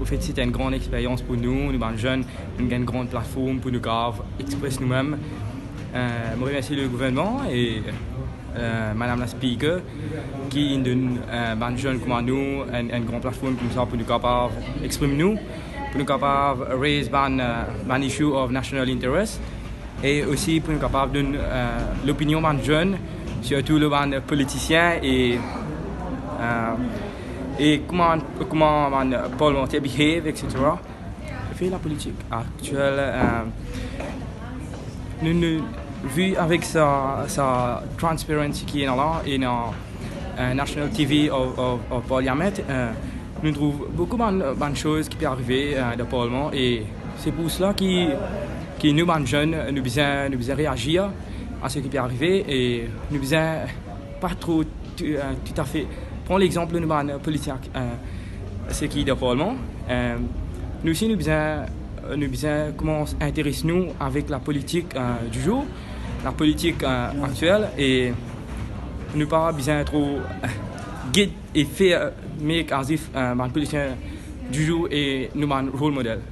Au fait, c'était une grande expérience pour nous, les jeunes, une grande plateforme pour nous exprimer nous-mêmes. Je remercie le gouvernement et Madame la Speaker qui donne aux jeunes comme nous une grande plateforme comme ça pour nous capables d'exprimer nous, pour nous capables de raise an issue of national interest et aussi pour nous capables de donner l'opinion des jeunes, surtout les politiciens et comment un parlementaire behave, etc. Fait la politique actuelle, nous vu avec sa transparency qui est là et dans National TV au Parlement, nous trouvons beaucoup de choses qui peuvent arriver dans le Parlement et c'est pour cela que nous, les jeunes, nous devons réagir à ce qui peut arriver et nous devons pas trop tout à fait. Prends l'exemple de nos politiques, ce qui est dans le Parlement. Nous aussi, nous devons commencer à intéresser nous avec la politique du jour, la politique actuelle, et nous pas besoin trop guider et faire make as if les politiciens du jour et nous un rôle modèle.